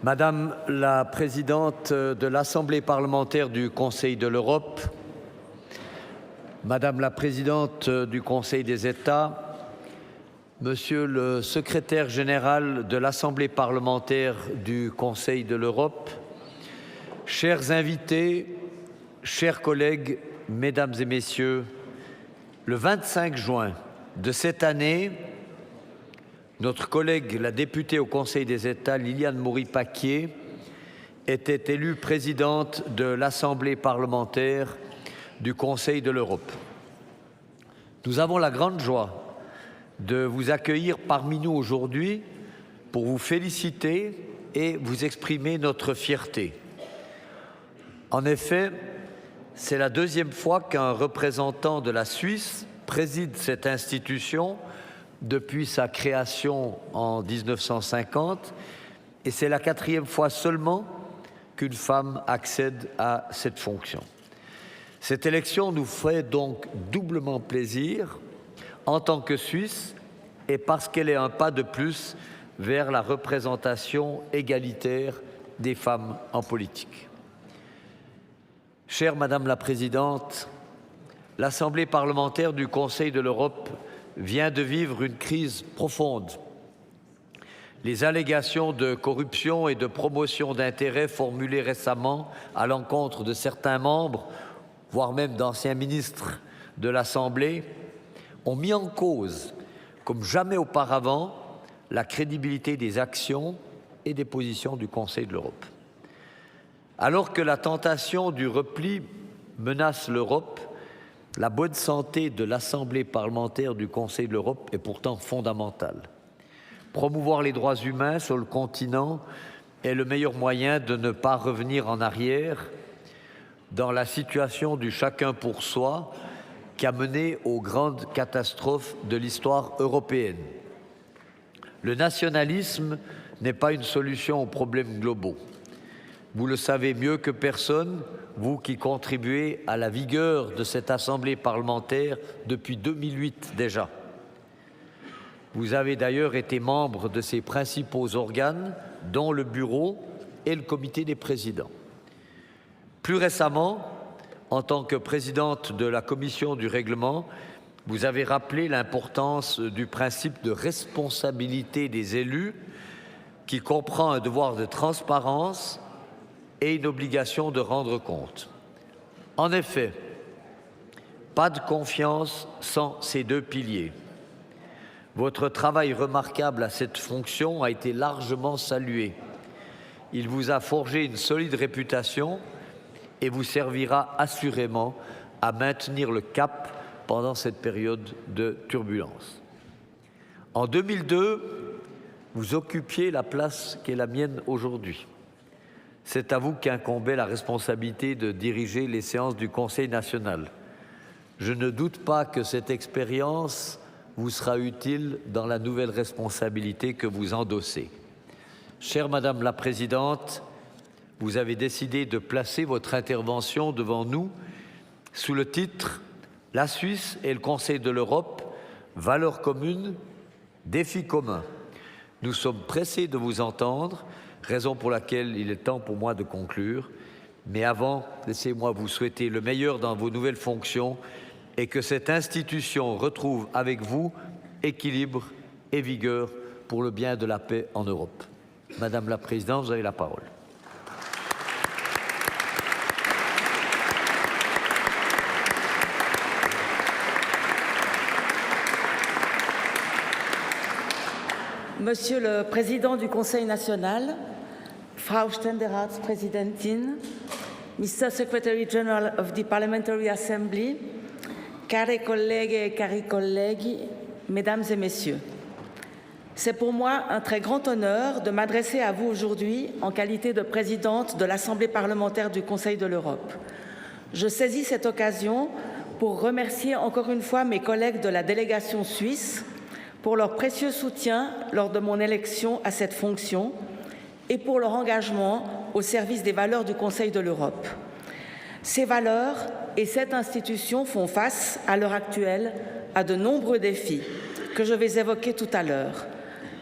Madame la présidente de l'Assemblée parlementaire du Conseil de l'Europe, Madame la présidente du Conseil des États, Monsieur le secrétaire général de l'Assemblée parlementaire du Conseil de l'Europe, chers invités, chers collègues, Mesdames et Messieurs, le 25 juin de cette année, notre collègue, la députée au Conseil des États, Liliane Maury-Pacquier, était élue présidente de l'Assemblée parlementaire du Conseil de l'Europe. Nous avons la grande joie de vous accueillir parmi nous aujourd'hui pour vous féliciter et vous exprimer notre fierté. En effet, c'est la deuxième fois qu'un représentant de la Suisse préside cette institution depuis sa création en 1950, et c'est la quatrième fois seulement qu'une femme accède à cette fonction. Cette élection nous fait donc doublement plaisir en tant que Suisse et parce qu'elle est un pas de plus vers la représentation égalitaire des femmes en politique. Chère Madame la Présidente, l'Assemblée parlementaire du Conseil de l'Europe vient de vivre une crise profonde. Les allégations de corruption et de promotion d'intérêts formulées récemment à l'encontre de certains membres, voire même d'anciens ministres de l'Assemblée, ont mis en cause, comme jamais auparavant, la crédibilité des actions et des positions du Conseil de l'Europe. Alors que la tentation du repli menace l'Europe, la bonne santé de l'Assemblée parlementaire du Conseil de l'Europe est pourtant fondamentale. Promouvoir les droits humains sur le continent est le meilleur moyen de ne pas revenir en arrière dans la situation du chacun pour soi qui a mené aux grandes catastrophes de l'histoire européenne. Le nationalisme n'est pas une solution aux problèmes globaux. Vous le savez mieux que personne, vous qui contribuez à la vigueur de cette Assemblée parlementaire depuis 2008 déjà. Vous avez d'ailleurs été membre de ses principaux organes, dont le Bureau et le Comité des présidents. Plus récemment, en tant que présidente de la Commission du Règlement, vous avez rappelé l'importance du principe de responsabilité des élus qui comprend un devoir de transparence et une obligation de rendre compte. En effet, pas de confiance sans ces deux piliers. Votre travail remarquable à cette fonction a été largement salué. Il vous a forgé une solide réputation et vous servira assurément à maintenir le cap pendant cette période de turbulence. En 2002, vous occupiez la place qui est la mienne aujourd'hui. C'est à vous qu'incombait la responsabilité de diriger les séances du Conseil national. Je ne doute pas que cette expérience vous sera utile dans la nouvelle responsabilité que vous endossez. Chère Madame la Présidente, vous avez décidé de placer votre intervention devant nous sous le titre « La Suisse et le Conseil de l'Europe, valeurs communes, défis communs ». Nous sommes pressés de vous entendre, raison pour laquelle il est temps pour moi de conclure. Mais avant, laissez-moi vous souhaiter le meilleur dans vos nouvelles fonctions et que cette institution retrouve avec vous équilibre et vigueur pour le bien de la paix en Europe. Madame la Présidente, vous avez la parole. Monsieur le Président du Conseil national, Frau Ständeratspräsidentin, Mr. Secretary General of the Parliamentary Assembly, care collègues et cari collègues, Mesdames et Messieurs, c'est pour moi un très grand honneur de m'adresser à vous aujourd'hui en qualité de présidente de l'Assemblée parlementaire du Conseil de l'Europe. Je saisis cette occasion pour remercier encore une fois mes collègues de la délégation suisse pour leur précieux soutien lors de mon élection à cette fonction et pour leur engagement au service des valeurs du Conseil de l'Europe. Ces valeurs et cette institution font face, à l'heure actuelle, à de nombreux défis que je vais évoquer tout à l'heure.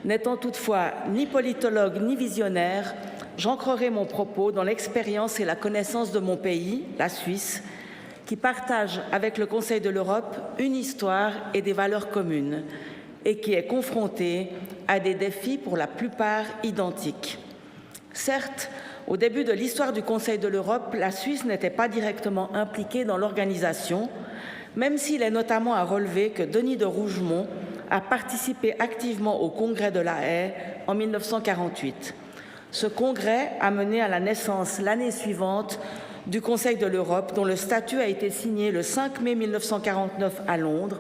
N'étant toutefois ni politologue ni visionnaire, j'ancrerai mon propos dans l'expérience et la connaissance de mon pays, la Suisse, qui partage avec le Conseil de l'Europe une histoire et des valeurs communes et qui est confronté à des défis pour la plupart identiques. Certes, au début de l'histoire du Conseil de l'Europe, la Suisse n'était pas directement impliquée dans l'organisation, même s'il est notamment à relever que Denis de Rougemont a participé activement au Congrès de La Haye en 1948. Ce congrès a mené à la naissance l'année suivante du Conseil de l'Europe, dont le statut a été signé le 5 mai 1949 à Londres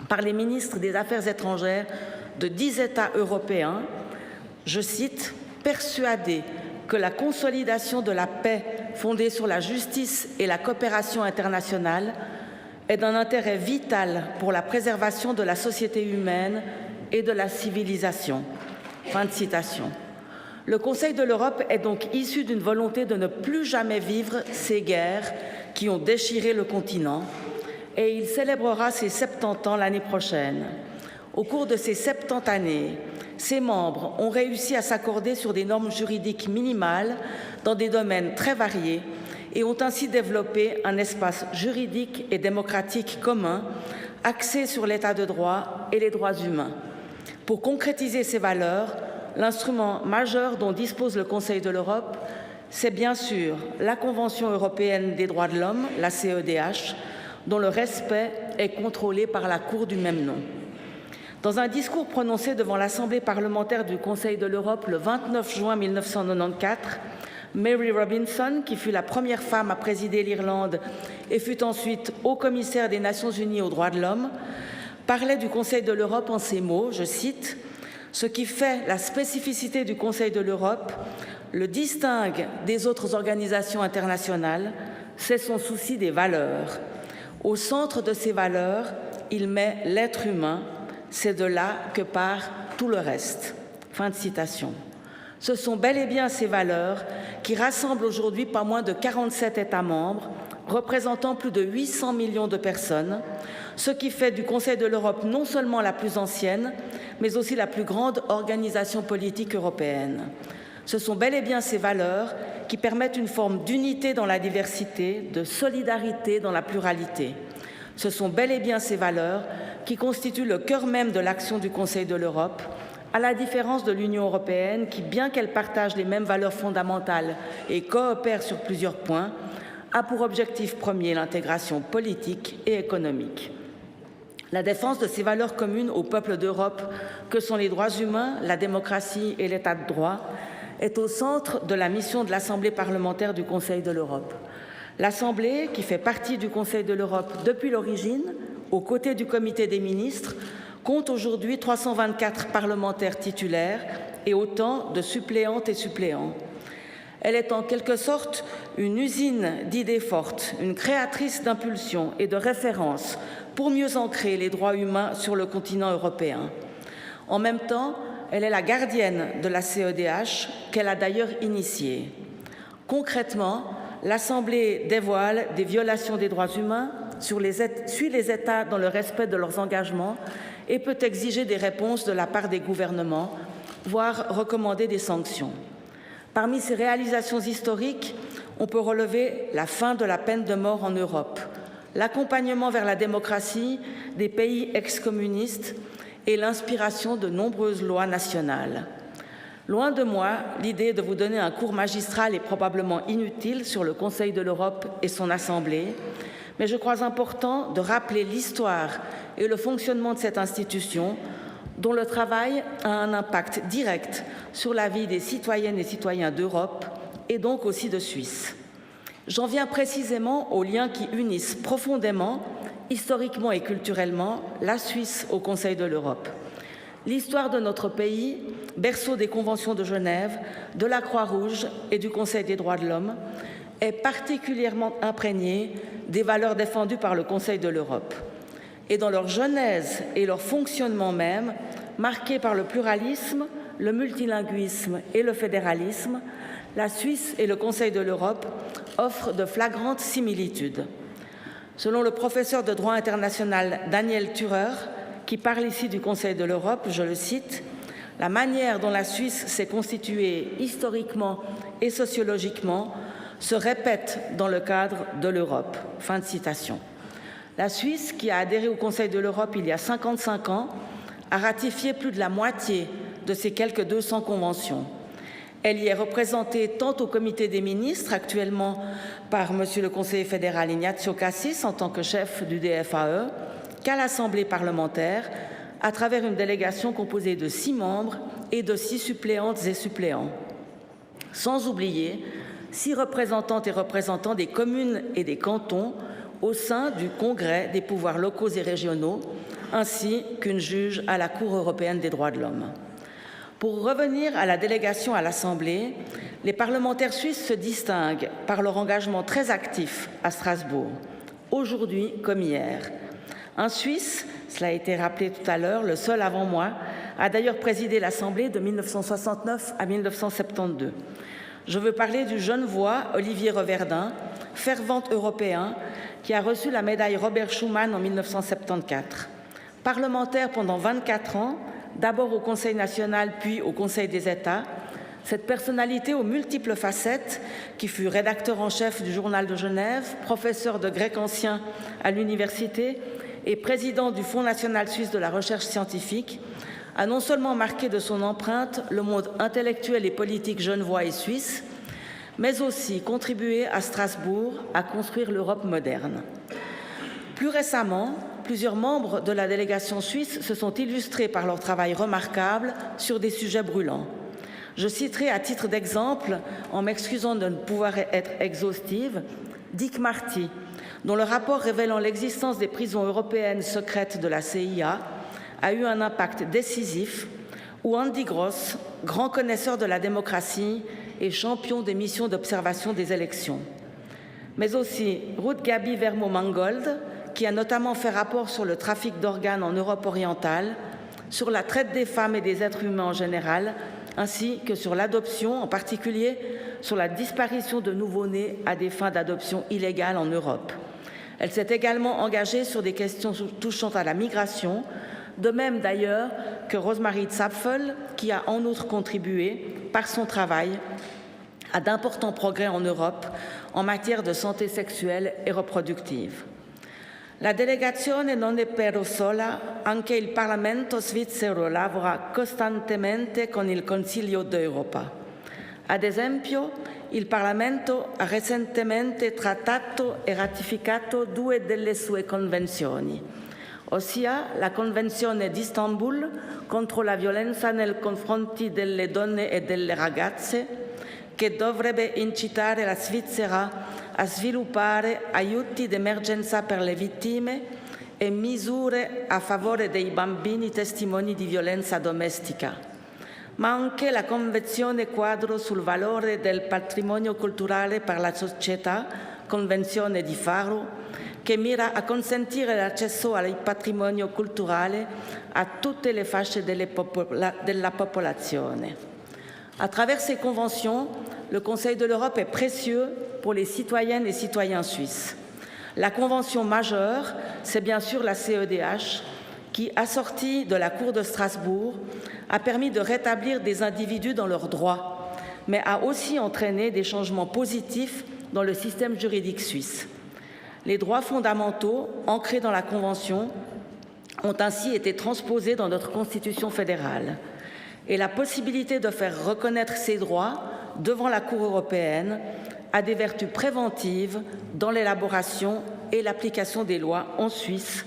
par les ministres des Affaires étrangères de 10 États européens, je cite, « persuadés que la consolidation de la paix fondée sur la justice et la coopération internationale est d'un intérêt vital pour la préservation de la société humaine et de la civilisation. » Fin de citation. Le Conseil de l'Europe est donc issu d'une volonté de ne plus jamais vivre ces guerres qui ont déchiré le continent et il célébrera ses 70 ans l'année prochaine. Au cours de ces 70 années, ses membres ont réussi à s'accorder sur des normes juridiques minimales dans des domaines très variés et ont ainsi développé un espace juridique et démocratique commun axé sur l'état de droit et les droits humains. Pour concrétiser ces valeurs, l'instrument majeur dont dispose le Conseil de l'Europe, c'est bien sûr la Convention européenne des droits de l'homme, la CEDH, dont le respect est contrôlé par la Cour du même nom. Dans un discours prononcé devant l'Assemblée parlementaire du Conseil de l'Europe le 29 juin 1994, Mary Robinson, qui fut la première femme à présider l'Irlande et fut ensuite haut-commissaire des Nations unies aux droits de l'homme, parlait du Conseil de l'Europe en ces mots, je cite, « Ce qui fait la spécificité du Conseil de l'Europe, le distingue des autres organisations internationales, c'est son souci des valeurs. Au centre de ces valeurs, il met l'être humain. C'est de là que part tout le reste. » Fin de citation. Ce sont bel et bien ces valeurs qui rassemblent aujourd'hui pas moins de 47 États membres, représentant plus de 800 millions de personnes, ce qui fait du Conseil de l'Europe non seulement la plus ancienne, mais aussi la plus grande organisation politique européenne. Ce sont bel et bien ces valeurs qui permettent une forme d'unité dans la diversité, de solidarité dans la pluralité. Ce sont bel et bien ces valeurs qui constituent le cœur même de l'action du Conseil de l'Europe, à la différence de l'Union européenne qui, bien qu'elle partage les mêmes valeurs fondamentales et coopère sur plusieurs points, a pour objectif premier l'intégration politique et économique. La défense de ces valeurs communes aux peuples d'Europe, que sont les droits humains, la démocratie et l'état de droit, est au centre de la mission de l'Assemblée parlementaire du Conseil de l'Europe. L'Assemblée, qui fait partie du Conseil de l'Europe depuis l'origine, aux côtés du Comité des ministres, compte aujourd'hui 324 parlementaires titulaires et autant de suppléantes et suppléants. Elle est en quelque sorte une usine d'idées fortes, une créatrice d'impulsions et de références pour mieux ancrer les droits humains sur le continent européen. En même temps, elle est la gardienne de la CEDH, qu'elle a d'ailleurs initiée. Concrètement, l'Assemblée dévoile des violations des droits humains, suit les États dans le respect de leurs engagements et peut exiger des réponses de la part des gouvernements, voire recommander des sanctions. Parmi ces réalisations historiques, on peut relever la fin de la peine de mort en Europe, l'accompagnement vers la démocratie des pays ex-communistes et l'inspiration de nombreuses lois nationales. Loin de moi l'idée de vous donner un cours magistral et probablement inutile sur le Conseil de l'Europe et son Assemblée, mais je crois important de rappeler l'histoire et le fonctionnement de cette institution dont le travail a un impact direct sur la vie des citoyennes et citoyens d'Europe et donc aussi de Suisse. J'en viens précisément aux liens qui unissent profondément, historiquement et culturellement, la Suisse au Conseil de l'Europe. L'histoire de notre pays, berceau des conventions de Genève, de la Croix-Rouge et du Conseil des droits de l'homme, est particulièrement imprégnée des valeurs défendues par le Conseil de l'Europe. Et dans leur genèse et leur fonctionnement même, marqués par le pluralisme, le multilinguisme et le fédéralisme, la Suisse et le Conseil de l'Europe offrent de flagrantes similitudes. Selon le professeur de droit international Daniel Thürer, qui parle ici du Conseil de l'Europe, je le cite, « La manière dont la Suisse s'est constituée historiquement et sociologiquement se répète dans le cadre de l'Europe. » Fin de citation. La Suisse, qui a adhéré au Conseil de l'Europe il y a 55 ans, a ratifié plus de la moitié de ces quelques 200 conventions. Elle y est représentée tant au comité des ministres, actuellement par Monsieur le conseiller fédéral Ignacio Cassis en tant que chef du DFAE, qu'à l'Assemblée parlementaire, à travers une délégation composée de 6 membres et de 6 suppléantes et suppléants. Sans oublier 6 représentantes et représentants des communes et des cantons au sein du Congrès des pouvoirs locaux et régionaux, ainsi qu'une juge à la Cour européenne des droits de l'homme. Pour revenir à la délégation à l'Assemblée, les parlementaires suisses se distinguent par leur engagement très actif à Strasbourg, aujourd'hui comme hier. Un Suisse, cela a été rappelé tout à l'heure, le seul avant moi, a d'ailleurs présidé l'Assemblée de 1969 à 1972. Je veux parler du Genevois Olivier Reverdin, fervent européen, qui a reçu la médaille Robert Schuman en 1974. Parlementaire pendant 24 ans, d'abord au Conseil national puis au Conseil des États, cette personnalité aux multiples facettes, qui fut rédacteur en chef du Journal de Genève, professeur de grec ancien à l'université et président du Fonds national suisse de la recherche scientifique, a non seulement marqué de son empreinte le monde intellectuel et politique genevois et suisse, mais aussi contribué à Strasbourg à construire l'Europe moderne. Plus récemment, plusieurs membres de la délégation suisse se sont illustrés par leur travail remarquable sur des sujets brûlants. Je citerai à titre d'exemple, en m'excusant de ne pouvoir être exhaustive, Dick Marty, dont le rapport révélant l'existence des prisons européennes secrètes de la CIA a eu un impact décisif, ou Andy Gross, grand connaisseur de la démocratie et champion des missions d'observation des élections. Mais aussi Ruth Gabi Vermo-Mangold, qui a notamment fait rapport sur le trafic d'organes en Europe orientale, sur la traite des femmes et des êtres humains en général, ainsi que sur l'adoption, en particulier sur la disparition de nouveau-nés à des fins d'adoption illégale en Europe. Elle s'est également engagée sur des questions touchant à la migration, de même d'ailleurs que Rosemarie Zapfel, qui a en outre contribué, par son travail, à d'importants progrès en Europe en matière de santé sexuelle et reproductive. La delegazione non è però sola, anche il Parlamento svizzero lavora costantemente con il Consiglio d'Europa. Ad esempio, il Parlamento ha recentemente trattato e ratificato 2 delle sue convenzioni, ossia la Convenzione di Istanbul contro la violenza nei confronti delle donne e delle ragazze, che dovrebbe incitare la Svizzera a sviluppare aiuti d'emergenza per le vittime e misure a favore dei bambini testimoni di violenza domestica, ma anche la Convenzione quadro sul valore del patrimonio culturale per la società, Convenzione di Faro, che mira a consentire l'accesso al patrimonio culturale a tutte le fasce della popolazione. À travers ces conventions, le Conseil de l'Europe est précieux pour les citoyennes et citoyens suisses. La convention majeure, c'est bien sûr la CEDH, qui, assortie de la Cour de Strasbourg, a permis de rétablir des individus dans leurs droits, mais a aussi entraîné des changements positifs dans le système juridique suisse. Les droits fondamentaux, ancrés dans la Convention, ont ainsi été transposés dans notre Constitution fédérale. Et la possibilité de faire reconnaître ces droits devant la Cour européenne a des vertus préventives dans l'élaboration et l'application des lois en Suisse,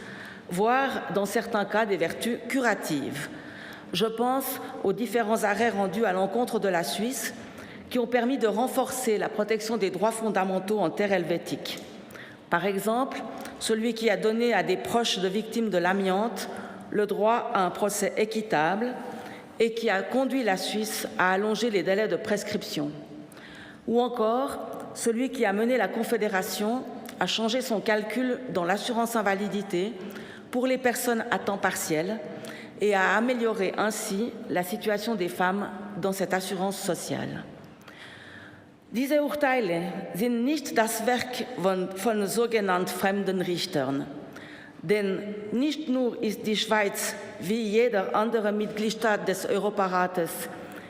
voire dans certains cas des vertus curatives. Je pense aux différents arrêts rendus à l'encontre de la Suisse qui ont permis de renforcer la protection des droits fondamentaux en terre helvétique. Par exemple, celui qui a donné à des proches de victimes de l'amiante le droit à un procès équitable et qui a conduit la Suisse à allonger les délais de prescription. Ou encore, celui qui a mené la Confédération à changer son calcul dans l'assurance invalidité pour les personnes à temps partiel et à améliorer ainsi la situation des femmes dans cette assurance sociale. Diese Urteile sind nicht das Werk von sogenannten fremden Richtern. Denn nicht nur ist die Schweiz wie jeder andere Mitgliedstaat des Europarates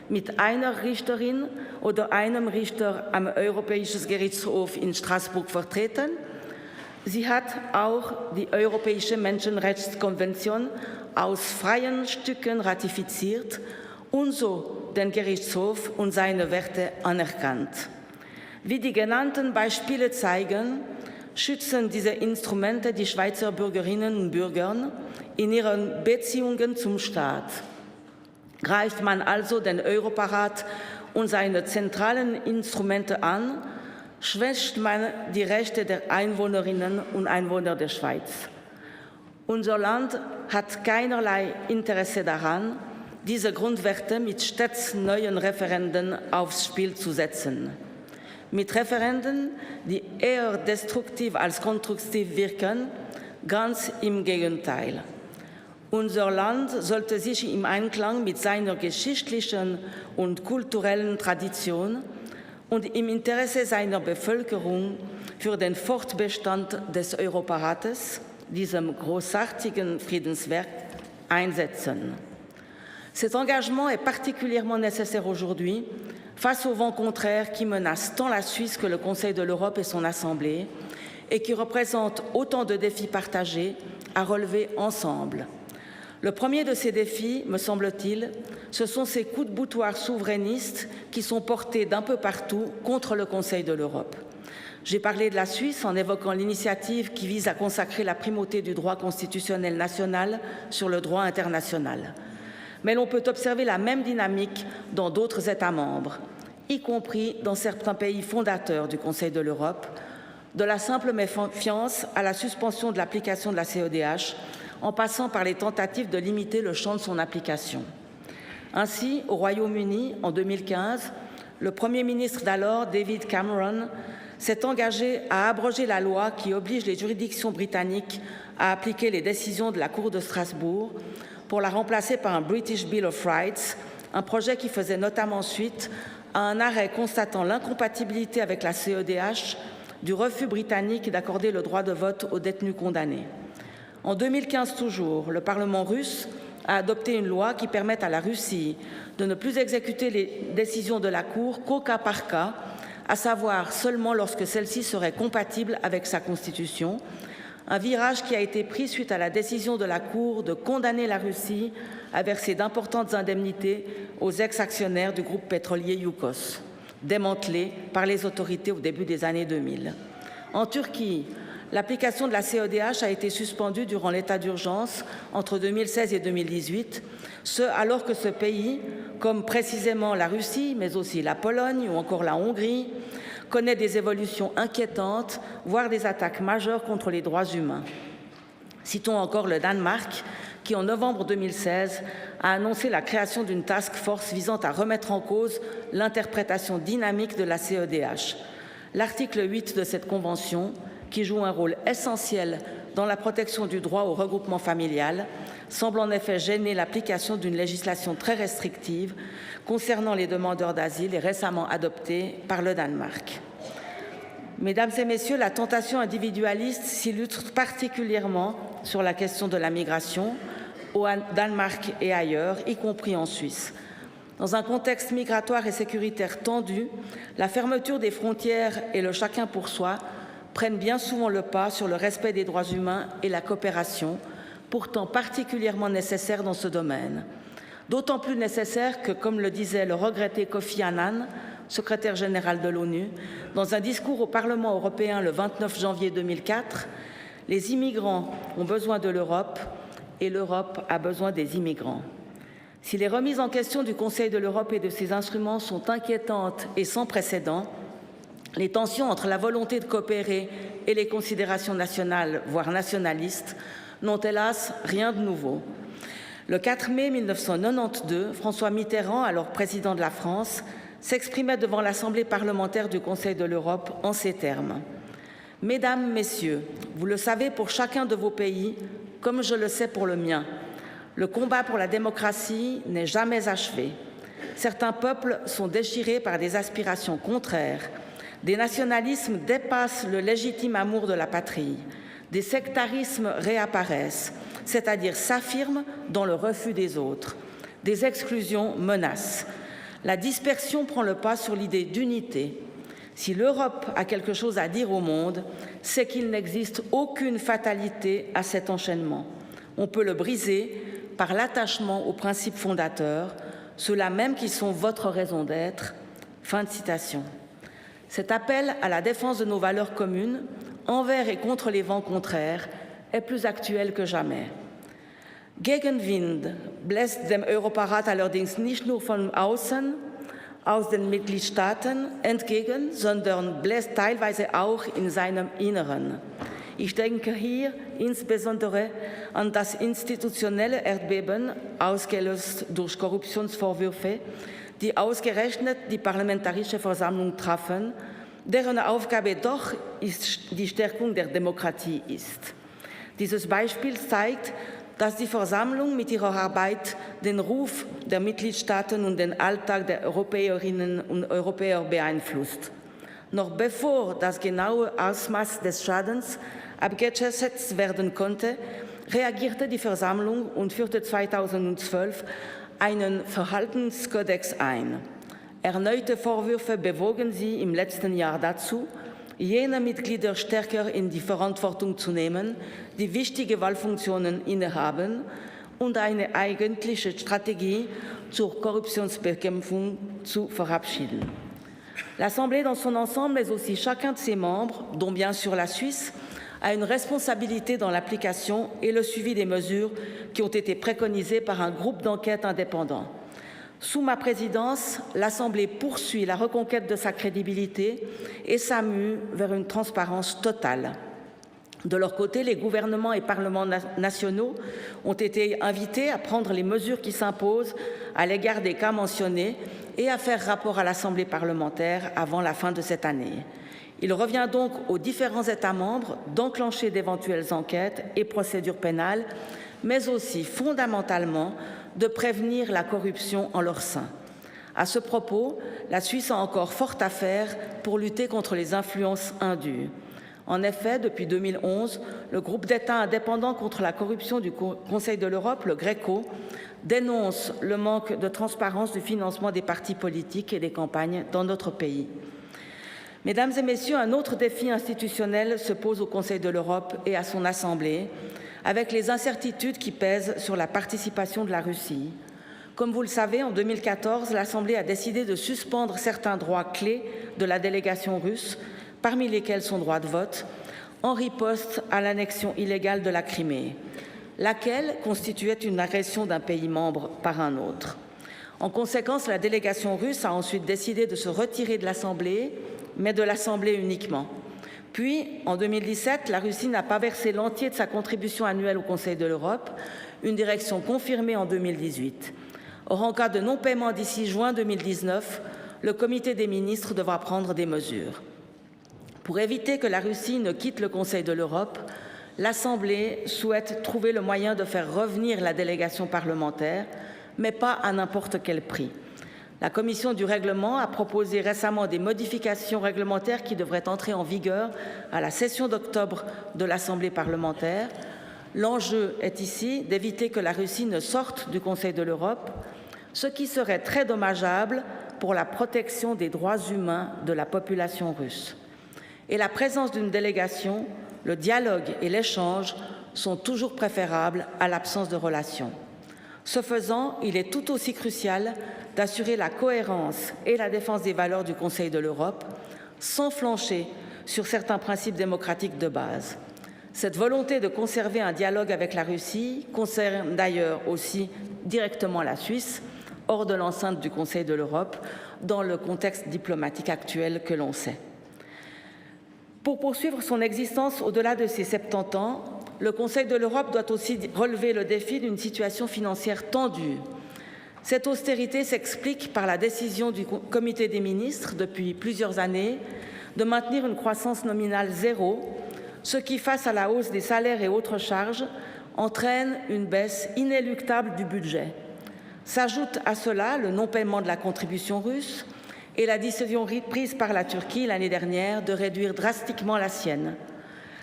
mit einer Richterin oder einem Richter am Europäischen Gerichtshof in Straßburg vertreten, sie hat auch die Europäische Menschenrechtskonvention aus freien Stücken ratifiziert und so den Gerichtshof und seine Werte anerkannt. Wie die genannten Beispiele zeigen, schützen diese Instrumente die Schweizer Bürgerinnen und Bürger in ihren Beziehungen zum Staat. Greift man also den Europarat und seine zentralen Instrumente an, schwächt man die Rechte der Einwohnerinnen und Einwohner der Schweiz. Unser Land hat keinerlei Interesse daran, diese Grundwerte mit stets neuen Referenden aufs Spiel zu setzen. Mit Referenden, die eher destruktiv als konstruktiv wirken, ganz im Gegenteil. Unser Land sollte sich im Einklang mit seiner geschichtlichen und kulturellen Tradition und im Interesse seiner Bevölkerung für den Fortbestand des Europarates, diesem großartigen Friedenswerk, einsetzen. Cet engagement est particulièrement nécessaire aujourd'hui face au vent contraire qui menace tant la Suisse que le Conseil de l'Europe et son Assemblée et qui représente autant de défis partagés à relever ensemble. Le premier de ces défis, me semble-t-il, ce sont ces coups de boutoir souverainistes qui sont portés d'un peu partout contre le Conseil de l'Europe. J'ai parlé de la Suisse en évoquant l'initiative qui vise à consacrer la primauté du droit constitutionnel national sur le droit international. Mais l'on peut observer la même dynamique dans d'autres États membres, y compris dans certains pays fondateurs du Conseil de l'Europe, de la simple méfiance à la suspension de l'application de la CEDH, en passant par les tentatives de limiter le champ de son application. Ainsi, au Royaume-Uni, en 2015, le Premier ministre d'alors, David Cameron, s'est engagé à abroger la loi qui oblige les juridictions britanniques à appliquer les décisions de la Cour de Strasbourg pour la remplacer par un British Bill of Rights, un projet qui faisait notamment suite à un arrêt constatant l'incompatibilité avec la CEDH du refus britannique d'accorder le droit de vote aux détenus condamnés. En 2015 toujours, le Parlement russe a adopté une loi qui permet à la Russie de ne plus exécuter les décisions de la Cour qu'au cas par cas, à savoir seulement lorsque celle-ci serait compatible avec sa constitution, un virage qui a été pris suite à la décision de la Cour de condamner la Russie à verser d'importantes indemnités aux ex-actionnaires du groupe pétrolier Yukos, démantelé par les autorités au début des années 2000. En Turquie, l'application de la CEDH a été suspendue durant l'état d'urgence entre 2016 et 2018, ce alors que ce pays, comme précisément la Russie, mais aussi la Pologne ou encore la Hongrie, connaît des évolutions inquiétantes, voire des attaques majeures contre les droits humains. Citons encore le Danemark, qui en novembre 2016 a annoncé la création d'une task force visant à remettre en cause l'interprétation dynamique de la CEDH. L'article 8 de cette convention, qui joue un rôle essentiel dans la protection du droit au regroupement familial, semble en effet gêner l'application d'une législation très restrictive concernant les demandeurs d'asile et récemment adoptée par le Danemark. Mesdames et messieurs, la tentation individualiste s'illustre particulièrement sur la question de la migration, au Danemark et ailleurs, y compris en Suisse. Dans un contexte migratoire et sécuritaire tendu, la fermeture des frontières et le chacun pour soi prennent bien souvent le pas sur le respect des droits humains et la coopération, pourtant particulièrement nécessaire dans ce domaine. D'autant plus nécessaire que, comme le disait le regretté Kofi Annan, secrétaire général de l'ONU, dans un discours au Parlement européen le 29 janvier 2004, les immigrants ont besoin de l'Europe et l'Europe a besoin des immigrants. Si les remises en question du Conseil de l'Europe et de ses instruments sont inquiétantes et sans précédent, les tensions entre la volonté de coopérer et les considérations nationales, voire nationalistes, n'ont hélas rien de nouveau. Le 4 mai 1992, François Mitterrand, alors président de la France, s'exprimait devant l'Assemblée parlementaire du Conseil de l'Europe en ces termes. « Mesdames, Messieurs, vous le savez pour chacun de vos pays, comme je le sais pour le mien. Le combat pour la démocratie n'est jamais achevé. Certains peuples sont déchirés par des aspirations contraires. Des nationalismes dépassent le légitime amour de la patrie. Des sectarismes réapparaissent, c'est-à-dire s'affirment dans le refus des autres. Des exclusions menacent. La dispersion prend le pas sur l'idée d'unité. Si l'Europe a quelque chose à dire au monde, c'est qu'il n'existe aucune fatalité à cet enchaînement. On peut le briser par l'attachement aux principes fondateurs, ceux-là même qui sont votre raison d'être. » Fin de citation. Cet appel à la défense de nos valeurs communes, envers et contre les vents contraires, est plus actuel que jamais. Gegenwind bläst dem Europarat allerdings nicht nur von außen, aus den Mitgliedstaaten entgegen, sondern bläst teilweise auch in seinem Inneren. Ich denke hier insbesondere an das institutionelle Erdbeben, ausgelöst durch Korruptionsvorwürfe, die ausgerechnet die Parlamentarische Versammlung trafen, deren Aufgabe doch die Stärkung der Demokratie ist. Dieses Beispiel zeigt, dass die Versammlung mit ihrer Arbeit den Ruf der Mitgliedstaaten und den Alltag der Europäerinnen und Europäer beeinflusst. Noch bevor das genaue Ausmaß des Schadens abgeschätzt werden konnte, reagierte die Versammlung und führte 2012 einen Verhaltenskodex ein. Erneute Vorwürfe bewogen sie im letzten Jahr dazu, jene Mitglieder stärker in die Verantwortung zu nehmen, die wichtige Wahlfunktionen innehaben und eine eigentliche Stratégie zur Korruptionsbekämpfung zu verabschieden. L'Assemblée dans son ensemble, mais aussi chacun de ses membres, dont bien sûr la Suisse, a une responsabilité dans l'application et le suivi des mesures qui ont été préconisées par un groupe d'enquête indépendant. Sous ma présidence, l'Assemblée poursuit la reconquête de sa crédibilité et s'amue vers une transparence totale. De leur côté, les gouvernements et parlements nationaux ont été invités à prendre les mesures qui s'imposent à l'égard des cas mentionnés et à faire rapport à l'Assemblée parlementaire avant la fin de cette année. Il revient donc aux différents États membres d'enclencher d'éventuelles enquêtes et procédures pénales, mais aussi fondamentalement de prévenir la corruption en leur sein. À ce propos, la Suisse a encore fort à faire pour lutter contre les influences indues. En effet, depuis 2011, le groupe d'États indépendants contre la corruption du Conseil de l'Europe, le GRECO, dénonce le manque de transparence du financement des partis politiques et des campagnes dans notre pays. Mesdames et messieurs, un autre défi institutionnel se pose au Conseil de l'Europe et à son Assemblée, avec les incertitudes qui pèsent sur la participation de la Russie. Comme vous le savez, en 2014, l'Assemblée a décidé de suspendre certains droits clés de la délégation russe, parmi lesquels son droit de vote, en riposte à l'annexion illégale de la Crimée, laquelle constituait une agression d'un pays membre par un autre. En conséquence, la délégation russe a ensuite décidé de se retirer de l'Assemblée, mais de l'Assemblée uniquement. Puis, en 2017, la Russie n'a pas versé l'entier de sa contribution annuelle au Conseil de l'Europe, une direction confirmée en 2018. Or, en cas de non-paiement d'ici juin 2019, le comité des ministres devra prendre des mesures. Pour éviter que la Russie ne quitte le Conseil de l'Europe, l'Assemblée souhaite trouver le moyen de faire revenir la délégation parlementaire, mais pas à n'importe quel prix. La Commission du règlement a proposé récemment des modifications réglementaires qui devraient entrer en vigueur à la session d'octobre de l'Assemblée parlementaire. L'enjeu est ici d'éviter que la Russie ne sorte du Conseil de l'Europe, ce qui serait très dommageable pour la protection des droits humains de la population russe. Et la présence d'une délégation, le dialogue et l'échange sont toujours préférables à l'absence de relations. Ce faisant, il est tout aussi crucial d'assurer la cohérence et la défense des valeurs du Conseil de l'Europe, sans flancher sur certains principes démocratiques de base. Cette volonté de conserver un dialogue avec la Russie concerne d'ailleurs aussi directement la Suisse, hors de l'enceinte du Conseil de l'Europe, dans le contexte diplomatique actuel que l'on sait. Pour poursuivre son existence au-delà de ses 70 ans, le Conseil de l'Europe doit aussi relever le défi d'une situation financière tendue. Cette austérité s'explique par la décision du Comité des ministres depuis plusieurs années de maintenir une croissance nominale zéro, ce qui, face à la hausse des salaires et autres charges, entraîne une baisse inéluctable du budget. S'ajoute à cela le non-paiement de la contribution russe et la décision prise par la Turquie l'année dernière de réduire drastiquement la sienne.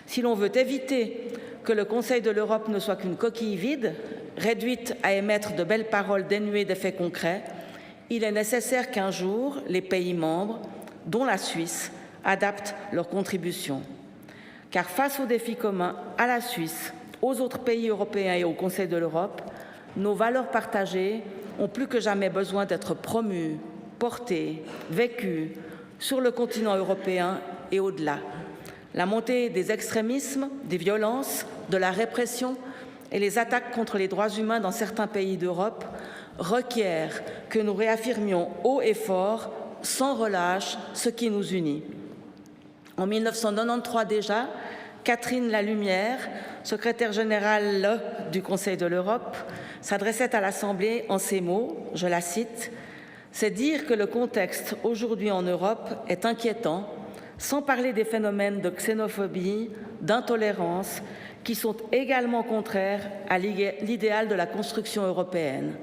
Si l'on veut éviter que le Conseil de l'Europe ne soit qu'une coquille vide, réduite à émettre de belles paroles dénuées d'effets concrets, il est nécessaire qu'un jour, les pays membres, dont la Suisse, adaptent leurs contributions. Car face aux défis communs à la Suisse, aux autres pays européens et au Conseil de l'Europe, nos valeurs partagées ont plus que jamais besoin d'être promues, portées, vécues sur le continent européen et au-delà. La montée des extrémismes, des violences, de la répression et les attaques contre les droits humains dans certains pays d'Europe requièrent que nous réaffirmions haut et fort, sans relâche, ce qui nous unit. En 1993 déjà, Catherine Lalumière, secrétaire générale du Conseil de l'Europe, s'adressait à l'Assemblée en ces mots, je la cite, « C'est dire que le contexte aujourd'hui en Europe est inquiétant, sans parler des phénomènes de xénophobie, d'intolérance, qui sont également contraires à l'idéal de la construction européenne.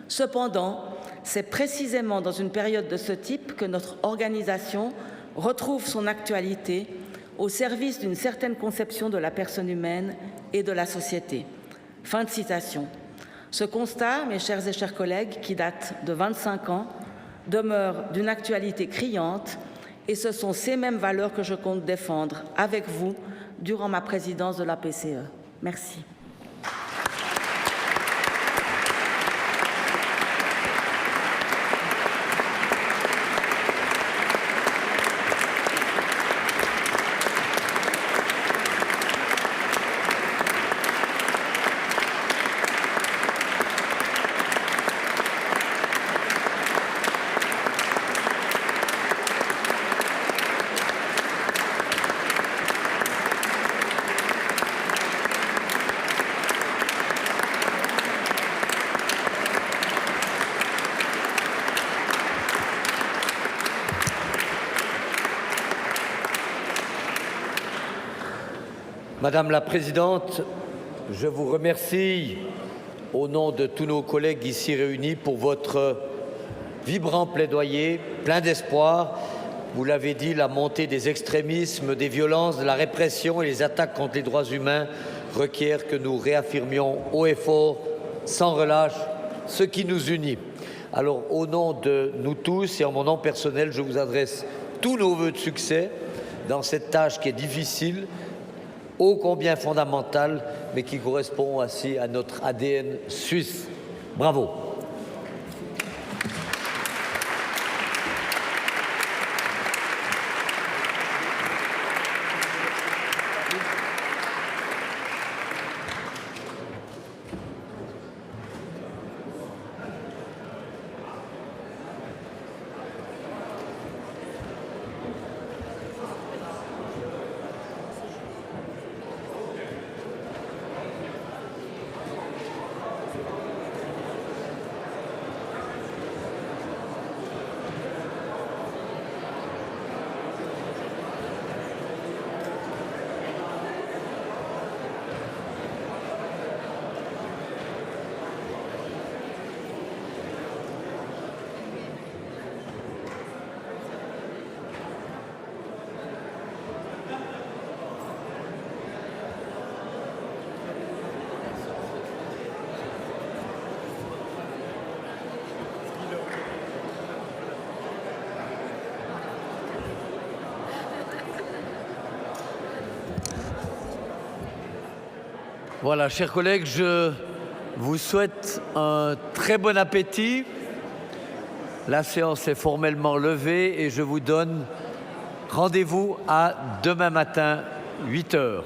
Cependant, c'est précisément dans une période de ce type que notre organisation retrouve son actualité au service d'une certaine conception de la personne humaine et de la société. » Fin de citation. Ce constat, mes chers et chers collègues, qui date de 25 ans, demeure d'une actualité criante et ce sont ces mêmes valeurs que je compte défendre avec vous durant ma présidence de la PCE. Merci. Madame la Présidente, je vous remercie au nom de tous nos collègues ici réunis pour votre vibrant plaidoyer, plein d'espoir. Vous l'avez dit, la montée des extrémismes, des violences, de la répression et les attaques contre les droits humains requièrent que nous réaffirmions haut et fort, sans relâche, ce qui nous unit. Alors, au nom de nous tous et en mon nom personnel, je vous adresse tous nos vœux de succès dans cette tâche qui est difficile, ô combien fondamentale, mais qui correspond aussi à notre ADN suisse. Bravo. Voilà, chers collègues, je vous souhaite un très bon appétit. La séance est formellement levée et je vous donne rendez-vous à demain matin, 8 heures.